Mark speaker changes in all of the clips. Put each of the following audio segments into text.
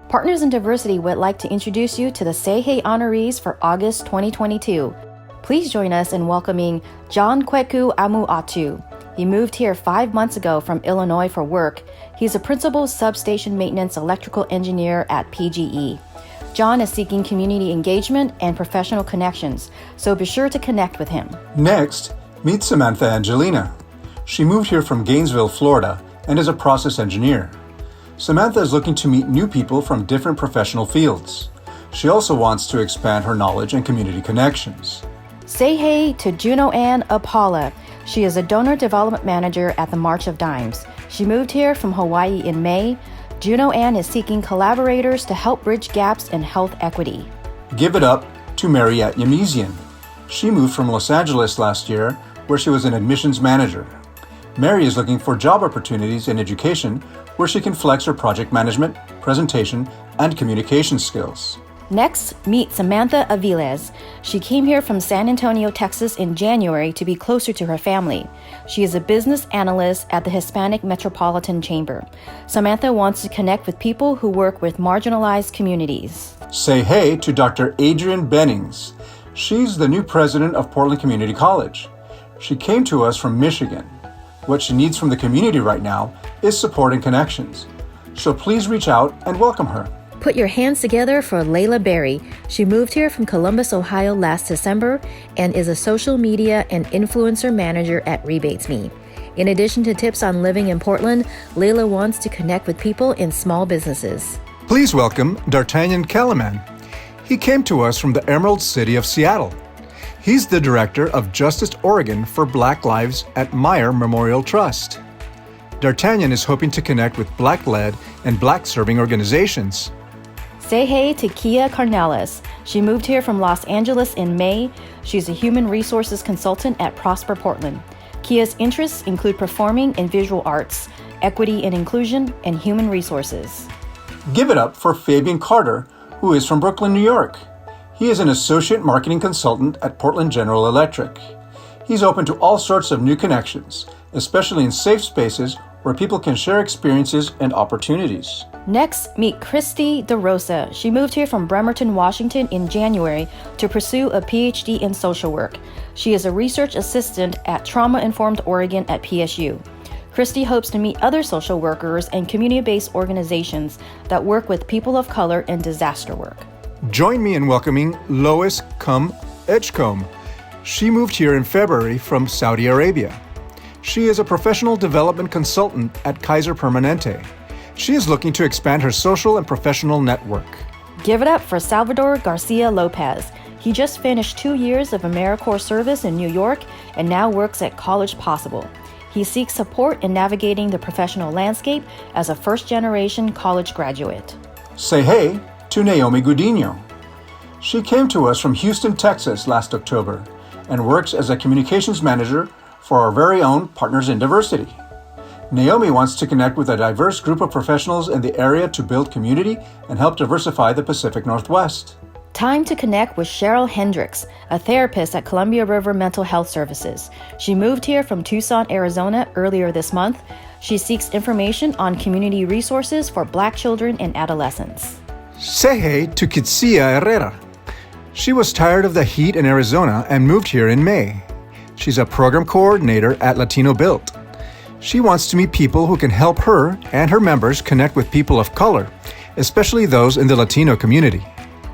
Speaker 1: Partners in Diversity would like to introduce you to the Say Hey Honorees for August 2022. Please join us in welcoming John Kweku Amu-Atu. He moved here 5 months ago from Illinois for work. He's a principal substation maintenance electrical engineer at PGE. John is seeking community engagement and professional connections, so be sure to connect with him.
Speaker 2: Next, meet Samantha Angelina. She moved here from Gainesville, Florida, and is a process engineer. Samantha is looking to meet new people from different professional fields. She also wants to expand her knowledge and community connections.
Speaker 1: Say hey to Juno Ann Apala. She is a donor development manager at the March of Dimes. She moved here from Hawaii in May. Juno Ann is seeking collaborators to help bridge gaps in health equity.
Speaker 2: Give it up to Mary at Yamizian. She moved from Los Angeles last year, where she was an admissions manager. Mary is looking for job opportunities in education where she can flex her project management, presentation, and communication skills.
Speaker 1: Next, meet Samantha Aviles. She came here from San Antonio, Texas in January to be closer to her family. She is a business analyst at the Hispanic Metropolitan Chamber. Samantha wants to connect with people who work with marginalized communities.
Speaker 2: Say hey to Dr. Adrian Benson. She's the new president of Portland Community College. She came to us from Michigan. What she needs from the community right now is support and connections. So please reach out and welcome her.
Speaker 1: Put your hands together for Layla Berry. She moved here from Columbus, Ohio last December and is a social media and influencer manager at RebatesMe. In addition to tips on living in Portland, Layla wants to connect with people in small businesses.
Speaker 2: Please welcome Dartagnan Callaman. He came to us from the Emerald City of Seattle. He's the director of Justice Oregon for Black Lives at Meyer Memorial Trust. Dartagnan is hoping to connect with Black-led and Black-serving organizations.
Speaker 1: Say hey to Kia Carnelis. She moved here from Los Angeles in May. She's a human resources consultant at Prosper Portland. Kia's interests include performing and visual arts, equity and inclusion, and human resources.
Speaker 2: Give it up for Fabian Carter, who is from Brooklyn, New York. He is an associate marketing consultant at Portland General Electric. He's open to all sorts of new connections, especially in safe spaces where people can share experiences and opportunities.
Speaker 1: Next, meet Christy DeRosa. She moved here from Bremerton, Washington in January to pursue a PhD in social work. She is a research assistant at Trauma Informed Oregon at PSU. Christy hopes to meet other social workers and community-based organizations that work with people of color in disaster work.
Speaker 2: Join me in welcoming Lois Edgecombe. She moved here in February from Saudi Arabia. She is a professional development consultant at Kaiser Permanente. She is looking to expand her social and professional network.
Speaker 1: Give it up for Salvador Garcia Lopez. He just finished 2 years of AmeriCorps service in New York and now works at College Possible. He seeks support in navigating the professional landscape as a first-generation college graduate.
Speaker 2: Say hey to Naomi Gudino. She came to us from Houston, Texas last October and works as a communications manager for our very own Partners in Diversity. Naomi wants to connect with a diverse group of professionals in the area to build community and help diversify the Pacific Northwest.
Speaker 1: Time to connect with Cheryl Hendricks, a therapist at Columbia River Mental Health Services. She moved here from Tucson, Arizona earlier this month. She seeks information on community resources for Black children and adolescents.
Speaker 2: Say hey to Kidsia Herrera. She was tired of the heat in Arizona and moved here in May. She's a program coordinator at Latino Built. She wants to meet people who can help her and her members connect with people of color, especially those in the Latino community.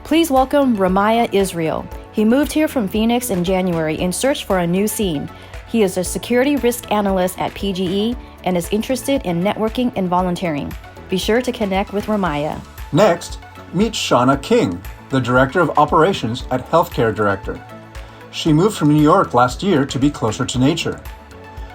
Speaker 1: Please welcome Ramaya Israel. He moved here from Phoenix in January in search for a new scene. He is a security risk analyst at PGE and is interested in networking and volunteering. Be sure to connect with Ramaya.
Speaker 2: Next, meet Shawna King, the Director of Operations at Healthcare Director. She moved from New York last year to be closer to nature.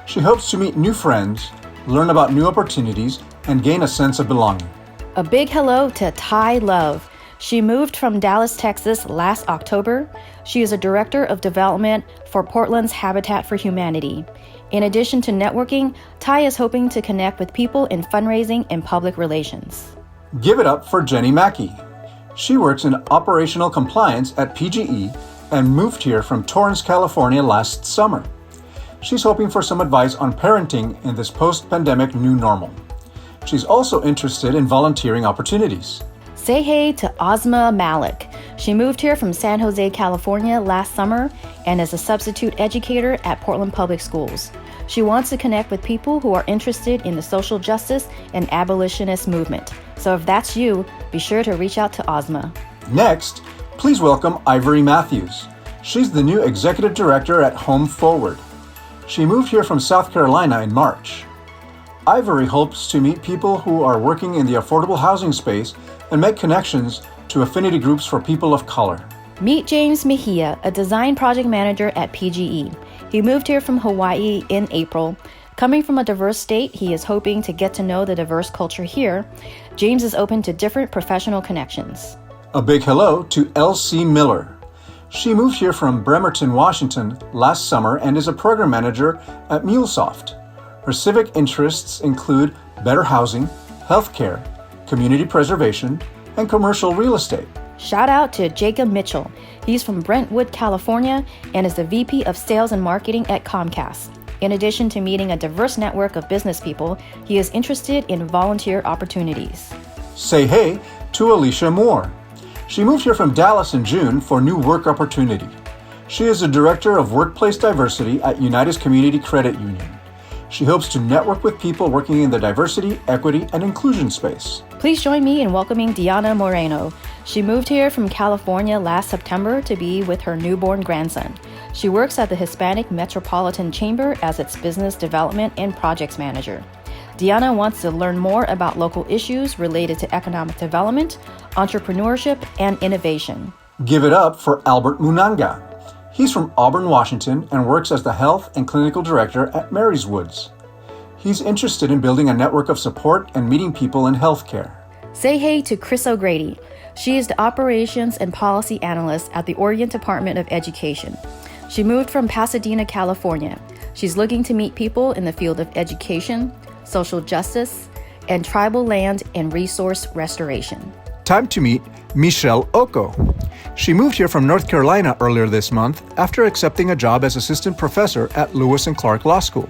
Speaker 2: She hopes to meet new friends, learn about new opportunities, and gain a sense of belonging.
Speaker 1: A big hello to Ty Love. She moved from Dallas, Texas last October. She is a director of development for Portland's Habitat for Humanity. In addition to networking, Ty is hoping to connect with people in fundraising and public relations.
Speaker 2: Give it up for Jenny Mackey. She works in operational compliance at PGE and moved here from Torrance, California last summer. She's hoping for some advice on parenting in this post-pandemic new normal. She's also interested in volunteering opportunities.
Speaker 1: Say hey to Ozma Malik. She moved here from San Jose, California last summer and is a substitute educator at Portland Public Schools. She wants to connect with people who are interested in the social justice and abolitionist movement. So if that's you, be sure to reach out to Ozma.
Speaker 2: Next, please welcome Ivory Matthews. She's the new executive director at Home Forward. She moved here from South Carolina in March. Ivory hopes to meet people who are working in the affordable housing space and make connections to affinity groups for people of color.
Speaker 1: Meet James Mejia, a design project manager at PGE. He moved here from Hawaii in April. Coming from a diverse state, he is hoping to get to know the diverse culture here. James is open to different professional connections.
Speaker 2: A big hello to L.C. Miller. She moved here from Bremerton, Washington last summer and is a program manager at MuleSoft. Her civic interests include better housing, healthcare, community preservation, and commercial real estate.
Speaker 1: Shout out to Jacob Mitchell. He's from Brentwood, California, and is the VP of Sales and Marketing at Comcast. In addition to meeting a diverse network of business people, he is interested in volunteer opportunities.
Speaker 2: Say hey to Alicia Moore. She moved here from Dallas in June for new work opportunity. She is the Director of Workplace Diversity at Unitas Community Credit Union. She hopes to network with people working in the diversity, equity, and inclusion space.
Speaker 1: Please join me in welcoming Diana Moreno. She moved here from California last September to be with her newborn grandson. She works at the Hispanic Metropolitan Chamber as its business development and projects manager. Diana wants to learn more about local issues related to economic development, entrepreneurship, and innovation.
Speaker 2: Give it up for Albert Munanga. He's from Auburn, Washington, and works as the Health and Clinical Director at Mary's Woods. He's interested in building a network of support and meeting people in healthcare.
Speaker 1: Say hey to Chris O'Grady. She is the Operations and Policy Analyst at the Oregon Department of Education. She moved from Pasadena, California. She's looking to meet people in the field of education, social justice, and tribal land and resource restoration.
Speaker 2: Time to meet Michelle Oko. She moved here from North Carolina earlier this month after accepting a job as assistant professor at Lewis and Clark Law School.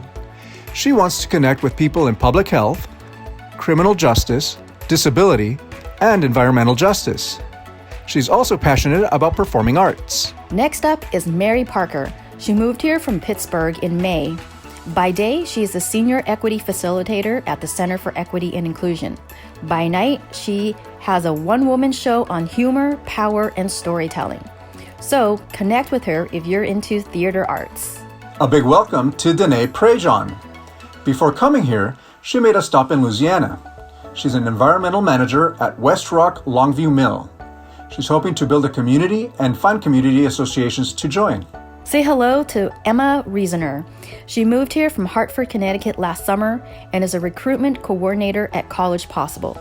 Speaker 2: She wants to connect with people in public health, criminal justice, disability, and environmental justice. She's also passionate about performing arts.
Speaker 1: Next up is Mary Parker. She moved here from Pittsburgh in May. By day, she is a senior equity facilitator at the Center for Equity and Inclusion. By night, she has a one-woman show on humor, power, and storytelling. So connect with her if you're into theater arts.
Speaker 2: A big welcome to Danielle Prejean. Before coming here, she made a stop in Louisiana. She's an environmental manager at West Rock Longview Mill. She's hoping to build a community and find community associations to join.
Speaker 1: Say hello to Emma Reasoner. She moved here from Hartford, Connecticut last summer and is a recruitment coordinator at College Possible.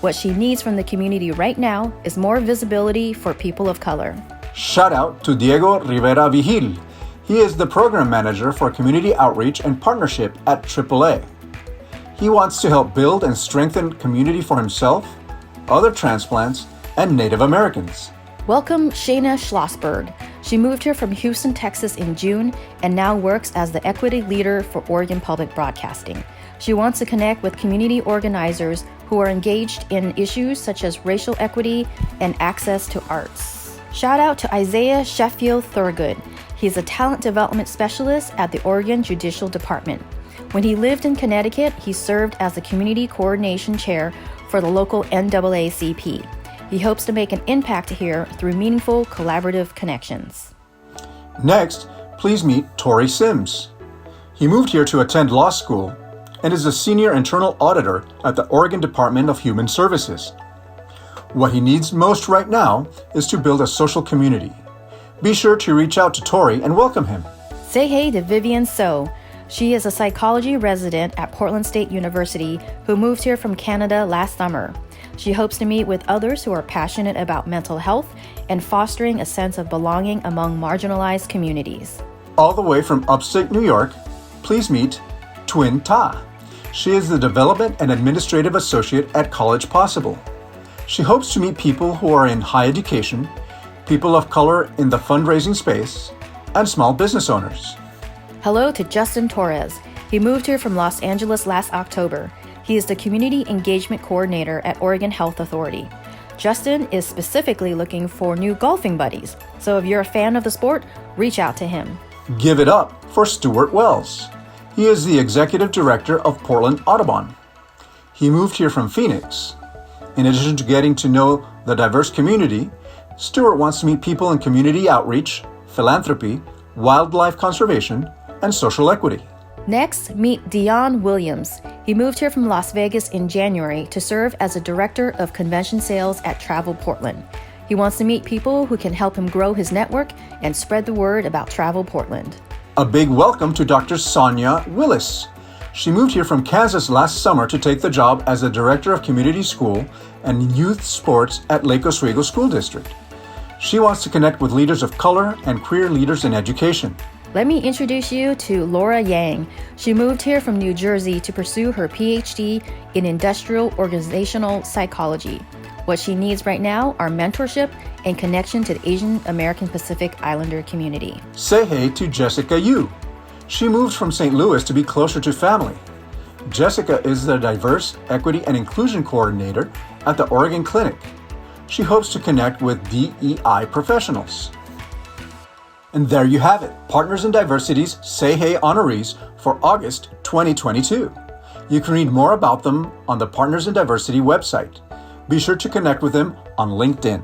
Speaker 1: What she needs from the community right now is more visibility for people of color.
Speaker 2: Shout out to Diego Rivera Vigil. He is the program manager for community outreach and partnership at AAA. He wants to help build and strengthen community for himself, other transplants, and Native Americans.
Speaker 1: Welcome Shayna Schlossberg. She moved here from Houston, Texas in June and now works as the equity leader for Oregon Public Broadcasting. She wants to connect with community organizers who are engaged in issues such as racial equity and access to arts. Shout out to Isaiah Sheffield Thurgood. He's a talent development specialist at the Oregon Judicial Department. When he lived in Connecticut, he served as the community coordination chair for the local NAACP. He hopes to make an impact here through meaningful collaborative connections.
Speaker 2: Next, please meet Tori Sims. He moved here to attend law school and is a senior internal auditor at the Oregon Department of Human Services. What he needs most right now is to build a social community. Be sure to reach out to Tori and welcome him.
Speaker 1: Say hey to Vivian So. She is a psychology resident at Portland State University who moved here from Canada last summer. She hopes to meet with others who are passionate about mental health and fostering a sense of belonging among marginalized communities.
Speaker 2: All the way from upstate New York, please meet Twin Ta. She is the Development and Administrative Associate at College Possible. She hopes to meet people who are in higher education, people of color in the fundraising space, and small business owners.
Speaker 1: Hello to Justin Torres. He moved here from Los Angeles last October. He is the Community Engagement Coordinator at Oregon Health Authority. Justin is specifically looking for new golfing buddies, so if you're a fan of the sport, reach out to him.
Speaker 2: Give it up for Stewart Wells. He is the executive director of Portland Audubon. He moved here from Phoenix. In addition to getting to know the diverse community, Stewart wants to meet people in community outreach, philanthropy, wildlife conservation, and social equity.
Speaker 1: Next, meet Dion Williams. He moved here from Las Vegas in January to serve as a director of convention sales at Travel Portland. He wants to meet people who can help him grow his network and spread the word about Travel Portland.
Speaker 2: A big welcome to Dr. Sonja Willis. She moved here from Kansas last summer to take the job as the director of community school and youth sports at Lake Oswego School District. She wants to connect with leaders of color and queer leaders in education.
Speaker 1: Let me introduce you to Laura Yang. She moved here from New Jersey to pursue her PhD in industrial organizational psychology. What she needs right now are mentorship and connection to the Asian American Pacific Islander community.
Speaker 2: Say hey to Jessica Yu. She moved from St. Louis to be closer to family. Jessica is the Diverse, Equity, and Inclusion Coordinator at the Oregon Clinic. She hopes to connect with DEI professionals. And there you have it, Partners in Diversity's Say Hey Honorees for August 2022. You can read more about them on the Partners in Diversity website. Be sure to connect with them on LinkedIn.